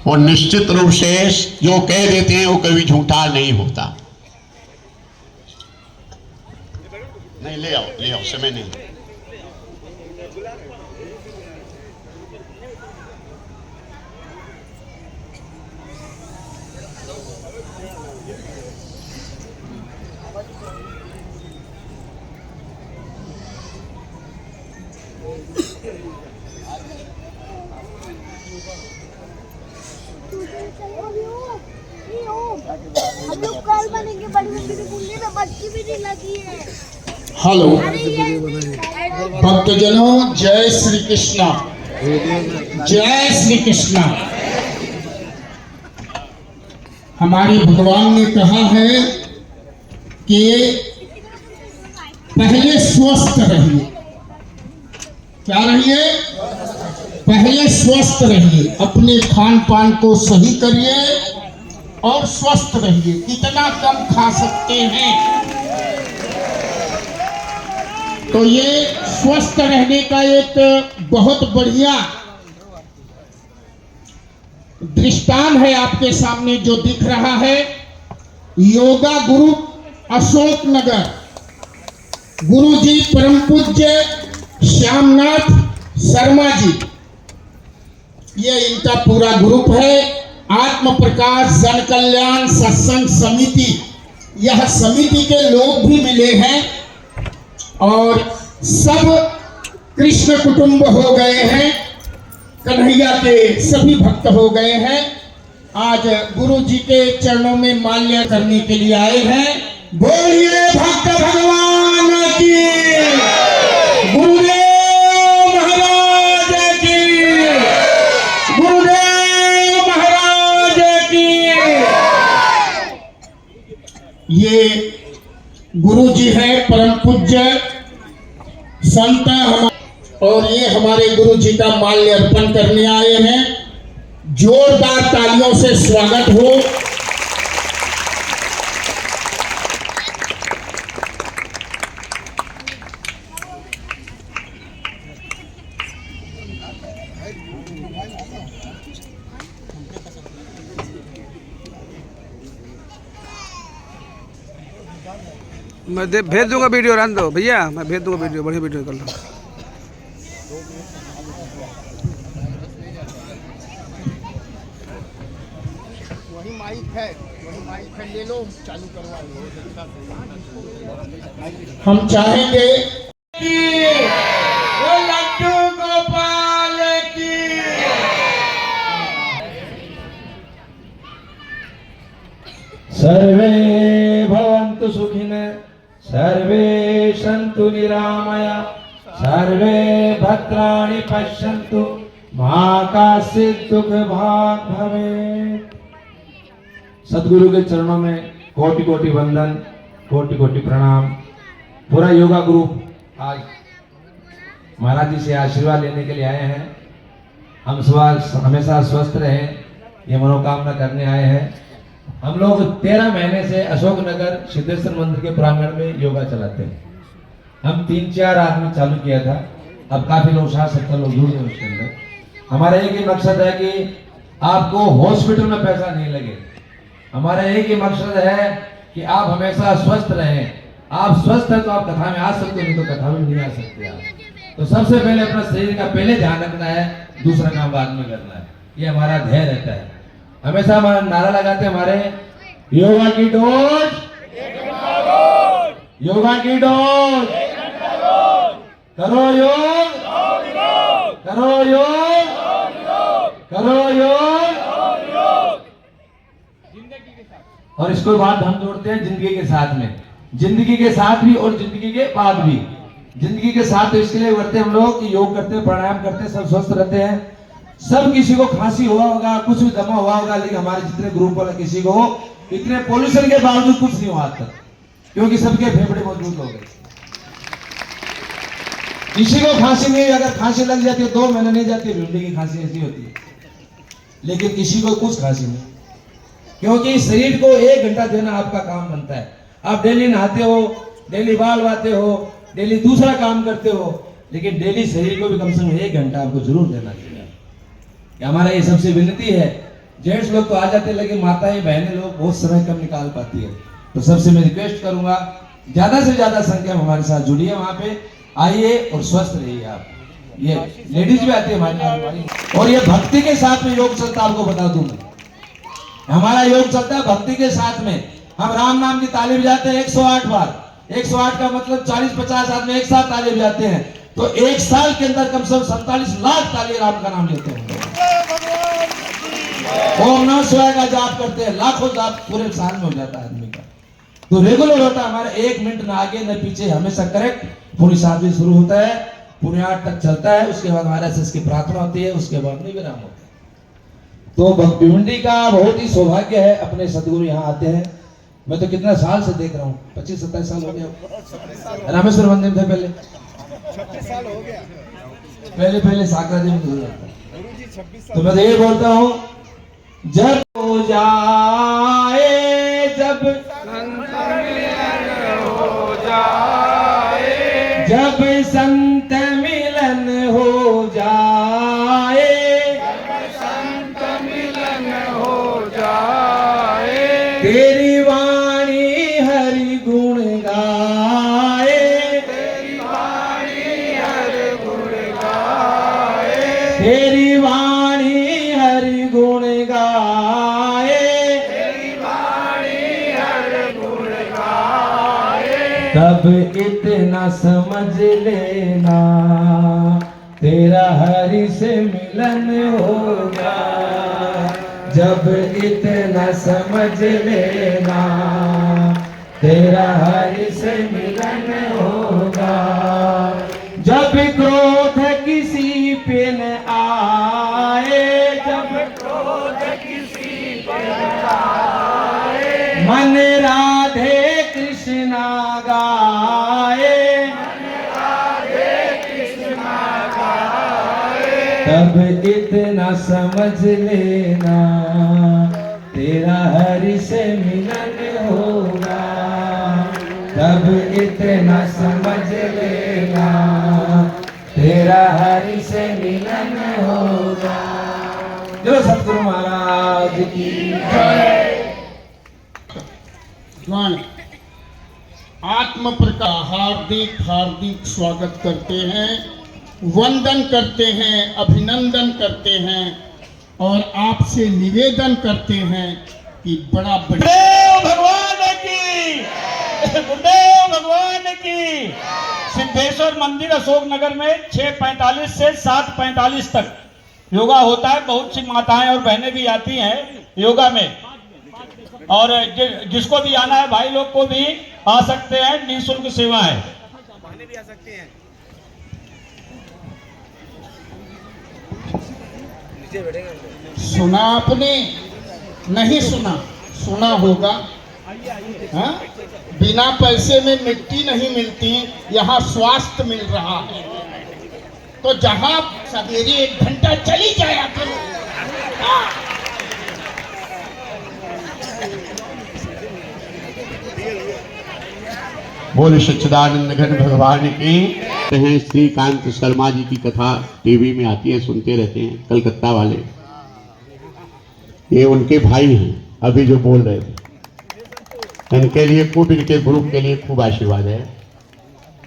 और निश्चित रूप से जो कह देते हैं वो कभी झूठा नहीं होता। नहीं, ले आओ समय नहीं। हम लोग कल बनेंगे बड़ी मम्मी के बुल्ले में बच्ची भी नहीं लगी है। हेलो भक्तजनों, जय श्री कृष्णा, जय श्री कृष्णा। हमारे भगवान ने कहा है कि पहले स्वस्थ रहिए। क्या रहिए? पहले स्वस्थ रहिए, अपने खान पान को सही करिए और स्वस्थ रहिए। कितना कम खा सकते हैं, तो ये स्वस्थ रहने का एक बहुत बढ़िया दृष्टांत है आपके सामने जो दिख रहा है। योगा गुरु अशोक नगर गुरु जी परम पूज्य श्यामनाथ शर्मा जी, ये इनका पूरा ग्रुप है। आत्म प्रकाश जन कल्याण सत्संग समिति, यह समिति के लोग भी मिले हैं और सब कृष्ण कुटुंब हो गए हैं, कन्हैया के सभी भक्त हो गए हैं। आज गुरु जी के चरणों में माल्य करने के लिए आए हैं। बोलिए भक्त भगवान की, गुरुदेव महाराज की, गुरुदेव महाराज की। ये गुरु जी है परम पूज्य संत और ये हमारे गुरु जी का माल्य अर्पण करने आए हैं। जोरदार तालियों से स्वागत हो। मैं भेज दूंगा वीडियो, रहने दो भैया, मैं भेज दूंगा वीडियो, बढ़िया वीडियो कर लो। वही माइक है, ले लो, चालू करवा लो। हम चाहेंगे कि वो लड्डू गोपाल की। सर्वे भवन्तु सुखिनः, सर्वे सन्तु निरामया, सर्वे भद्राणि पश्यन्तु, मा कश्चित् दुःख भाग् भवेत्। सदगुरु के चरणों में कोटि कोटि वंदन, कोटि कोटि प्रणाम। पूरा योगा ग्रुप आज महाराज जी से आशीर्वाद लेने के लिए आए हैं। हम हमेशा स्वस्थ रहें, ये मनोकामना करने आए हैं। हम लोग 13 महीने से अशोक नगर सिद्धेश्वर मंदिर के प्रांगण में योगा चलाते हैं। हम 3-4 आदमी चालू किया था, अब काफी लोग 60-70 लोग जुड़ गए उसके अंदर। हमारा एक ही मकसद है कि आपको हॉस्पिटल में पैसा नहीं लगे। हमारा एक ही मकसद है कि आप हमेशा स्वस्थ रहें। आप स्वस्थ हैं तो आप कथा में आ सकते हो, नहीं तो कथा में नहीं आ सकते आप। तो सबसे पहले अपना शरीर का पहले ध्यान रखना है, दूसरा काम बाद में करना है। ये हमारा ध्येय रहता है। हमेशा हमारा नारा लगाते हैं हमारे, योगा की डोज, योगा की डोज, करो योग, करो योग, करो योग। और इसको बात हम जोड़ते हैं जिंदगी के साथ में, जिंदगी के साथ भी और जिंदगी के बाद भी। जिंदगी के साथ तो इसके लिए करते हैं हम लोग कि योग करते हैं, प्राणायाम करते हैं, सब स्वस्थ रहते हैं। सब किसी को खांसी हुआ होगा, कुछ भी दमा हुआ होगा, लेकिन हमारे जितने ग्रुप वाले किसी को इतने पोल्यूशन के बावजूद कुछ नहीं हुआ तक, क्योंकि सबके फेफड़े मजबूत हो गए। किसी को खांसी नहीं, अगर खांसी लग जाती है 2 महीने नहीं जाती, भिंडी की खांसी ऐसी होती है, लेकिन किसी को कुछ खांसी नहीं, क्योंकि शरीर को 1 घंटा देना आपका काम बनता है। आप डेली नहाते हो, डेली बाल बाते हो, डेली दूसरा काम करते हो, लेकिन डेली शरीर को भी कम से कम 1 घंटा आपको जरूर देना चाहिए। हमारा ये सबसे विनती है जेंट्स लोग तो आ जाते हैं, लेकिन माताएं बहनें लोग बहुत समय कम निकाल पाती है। तो सबसे मैं रिक्वेस्ट करूंगा ज्यादा से ज्यादा संख्या में हमारे साथ जुड़िए, वहां पे आइए और स्वस्थ रहिए आप। ये लेडीज भी आती है हमारी, और ये भक्ति के साथ में योग चलता है। आपको बता दूं मैं, हमारा योग चलता है भक्ति के साथ में। हम राम नाम की ताली बजाते हैं 108 बार। 108 का मतलब 40-50 आदमी एक साथ ताली बजाते हैं, तो एक साल के अंदर कम से कम 47 लाख ताली राम का नाम लेते हैं। ओम नमः शिवाय का जाप करते हैं, लाखों जाप पूरे साल में हो जाता है आदमी का। तो रेगुलर होता है हमारा, 1 मिनट न आगे न पीछे, हमेशा करेक्ट। पूरी 7 बजे शुरू होता है, पूरे 8 तक चलता है। उसके बाद हमारे एसएस की प्रार्थना होती है, उसके बाद में विराम होता है। तो भिवंडी का बहुत ही सौभाग्य है, अपने सदगुरु यहाँ आते हैं। मैं तो कितना साल से देख रहा हूँ, 25-27 साल हो गया। रामेश्वर मंदिर थे पहले, 26 साल हो गया। पहले साकरा जी में तो तो मैं तो ये बोलता हूँ, जब हो जाए, जब जब संत मिलन हो जाए, तेरी वाणी हरि गुण गाए, तेरी वाणी हरि गुण गाए, तब इतना समझ लेना तेरा हरि से मिलन होगा। जब इतना समझ लेना तेरा हरि से मिलन होगा। जब क्रोध किसी पे न आए, जब क्रोध किसी पे न आए, मन राधे कृष्णा गाए, मन राधे कृष्णा गाए, तब इतना समझ लेना तेरा हरि से मिलन होगा। तब इतना समझ लेना तेरा हरि से मिलन होगा। जो सतगुरु महाराज की जय। आत्म प्रकाश हार्दिक हार्दिक स्वागत करते हैं, वंदन करते हैं, अभिनंदन करते हैं और आपसे निवेदन करते हैं कि बड़ा गुरुदेव भगवान की, गुरुदेव भगवान की। सिद्धेश्वर मंदिर अशोक नगर में 6:45 से 7:45 तक योगा होता है। बहुत सी माताएं और बहनें भी आती हैं योगा में, और जिसको भी आना है भाई लोग को भी आ सकते हैं, निःशुल्क सेवा है। बहनें भी आ सकती हैं। नीचे बैठेंगे। सुना आपने? नहीं सुना? सुना होगा। हाँ? बिना पैसे में मिट्टी नहीं मिलती, यहाँ स्वास्थ्य मिल रहा है। तो जहाँ सवेरे 1 घंटा चली जाया करो। बोले सच्चिदानंद घन भगवान की। श्रीकांत शर्मा जी की कथा टीवी में आती है, सुनते रहते हैं, कलकत्ता वाले। ये उनके भाई हैं अभी जो बोल रहे थे। इनके लिए खूब, इनके ग्रुप के लिए खूब आशीर्वाद है।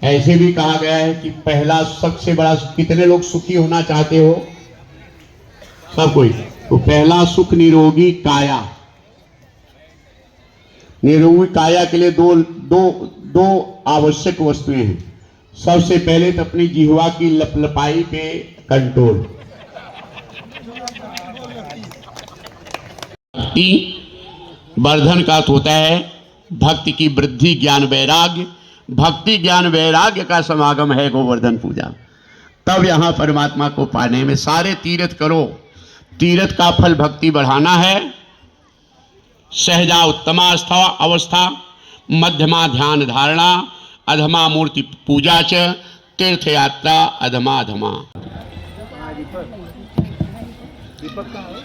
ऐसे भी कहा गया है कि पहला सबसे बड़ा, कितने लोग सुखी होना चाहते हो? सब कोई। तो पहला सुख निरोगी काया। निरोगी काया के लिए दो आवश्यक वस्तुएं हैं। सबसे पहले तो अपनी जिह्वा की लपलपाई पे कंट्रोल। भक्ति वर्धन का अर्थ होता है भक्ति की वृद्धि, ज्ञान वैराग्य। भक्ति ज्ञान वैराग्य का समागम है गोवर्धन पूजा। तब यहाँ परमात्मा को पाने में सारे तीर्थ करो। तीर्थ का फल भक्ति बढ़ाना है। सहजा उत्तमा अवस्था, मध्यमा ध्यान धारणा, अधमा मूर्ति पूजा च, तीर्थ यात्रा अधमा अधमा।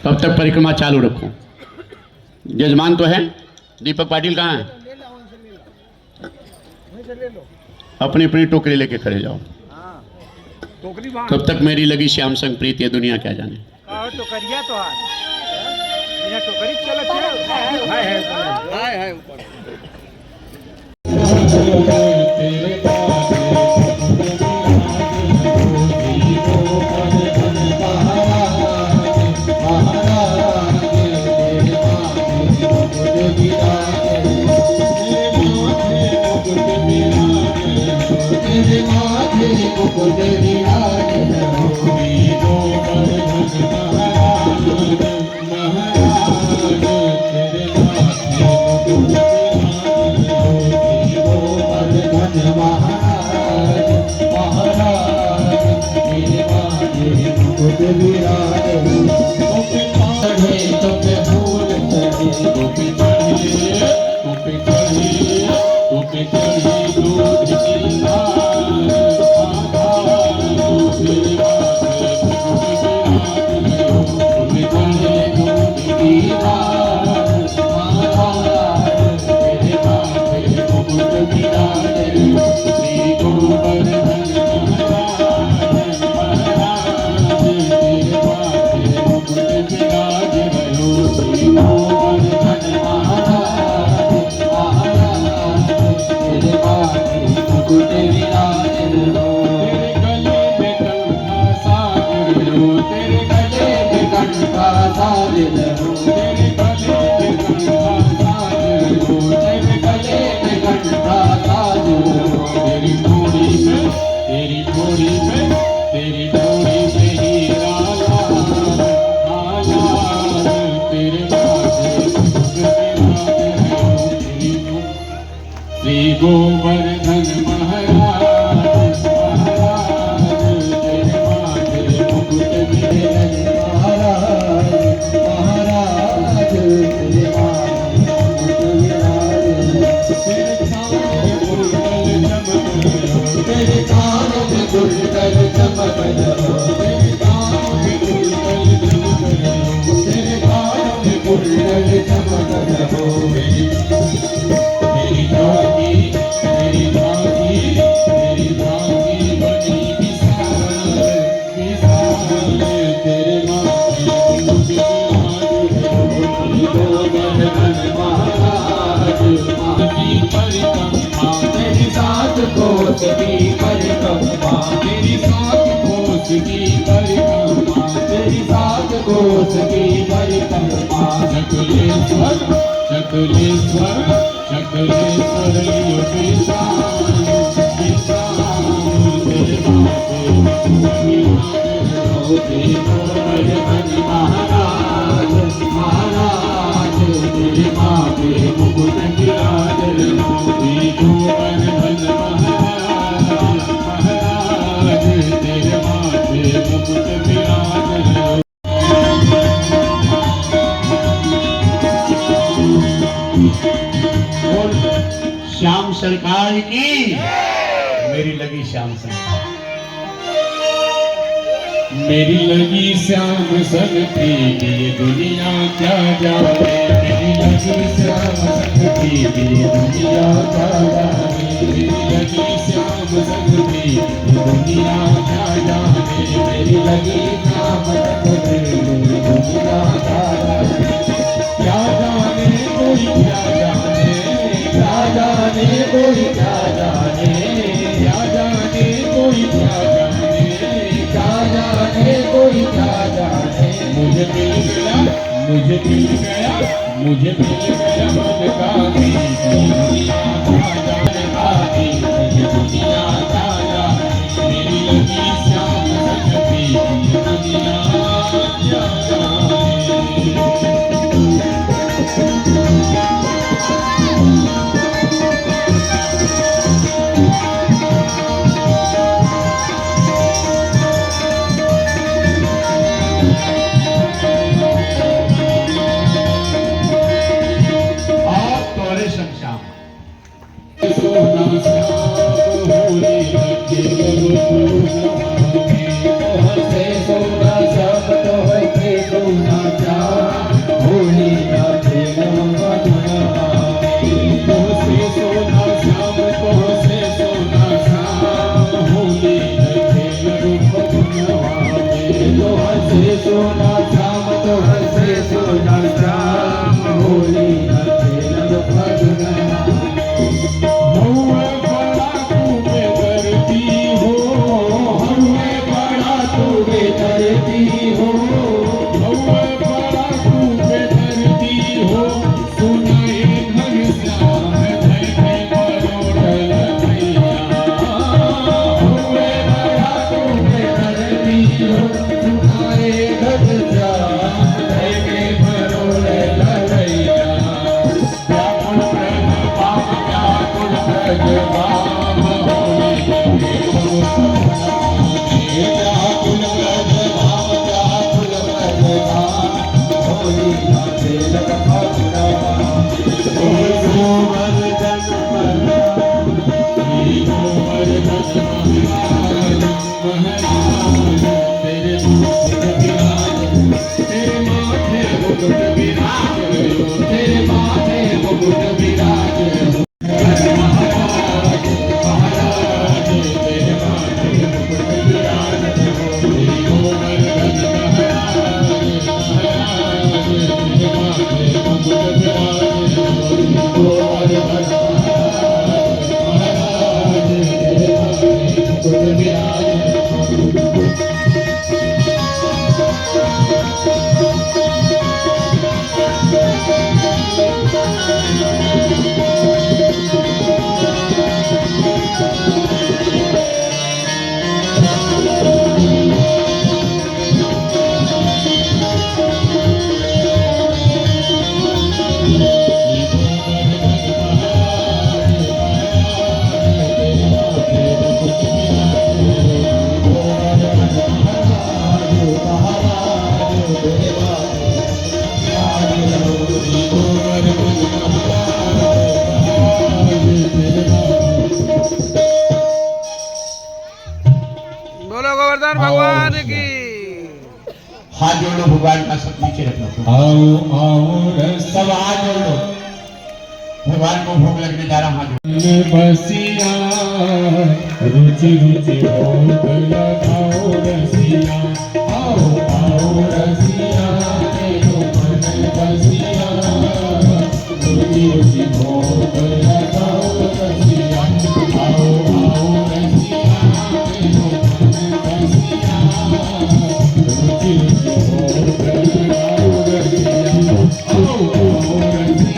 तब तक परिक्रमा चालू रखो। जजमान तो है, दीपक पाटिल कहाँ है? अपनी अपनी टोकरी लेके खड़े जाओ। तब तक मेरी लगी श्याम संग प्रीति है, दुनिया क्या जाने। तो करिया तो आज गोवर्धन महाराज महाराज तेरे माथे मुकुट विराज महाराज महाराज तेरे माथे मुकुट विराज तेरे कान में गुंडल चमक रहो तेरे कान में गुंडल चमक रहो तेरे कान में गुंडल चमक रहो मेरी भागी तेरी भागी बनी विशाल विशाल तेरे माथे गोवर्धन महाराज की परिक्रमा तेरी सात कोस की परिक्रमा तेरी सात कोस की परिक्रमा तेरी सात कोस की परिक्रमा चकुलेश्वर चकुलेश्वर चकुलेश्वर विशाल तेरे माथे गोवर्धन महाराज महाराज तेरे माथे मुकुट विराज गोवर्धन महाराज महाराज तेरे माथे मुकुट विराज श्याम सरकार की मेरी लगी श्याम सरकार मेरी लगी श्याम संग प्रीत ये दुनिया क्या जाने मेरी लगी श्याम संग प्रीत ये दुनिया क्या जाने मेरी लगी श्याम संग प्रीत ये दुनिया क्या जाने मेरी लगी श्याम संग प्रीत ये दुनिया क्या जाने कोई क्या जाने क्या जाने कोई क्या जाने क्या जाने कोई क्या जाने क्या जाने कोई क्या जाने मुझे मिल गया मुझे मिल गया मुझे मिल गया मन का प्रीत दुनिया क्या जाने आती मुझे दुनिया क्या जाने मेरी लगी श्याम संग प्रीत दुनिया क्या जाने आओ आओ रस सब हाथ जोड़ लो, भगवान को भोग लगने जा रहा हाथ जोड़। में बसिया रुचि रुचि भोग लगाओ रसिया आओ आओ रसिया तेरो मन बसिया रुचि रुचि भोग लगाओ रसिया आओ आओ रसिया तेरो मन बसिया रुचि रुचि भोग लगाओ रसिया आओ आओ रसिया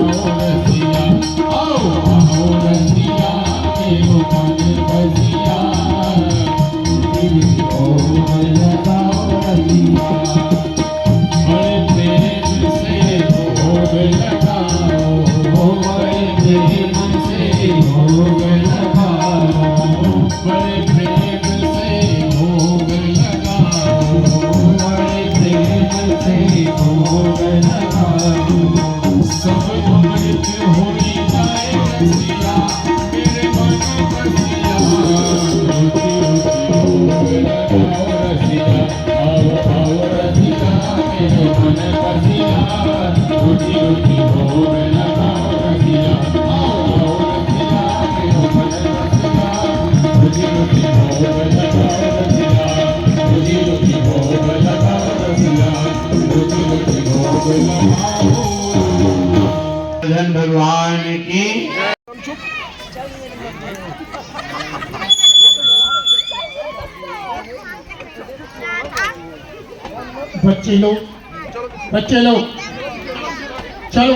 तेरो मन बसिया धन भगवान की बच्चे लोग चलो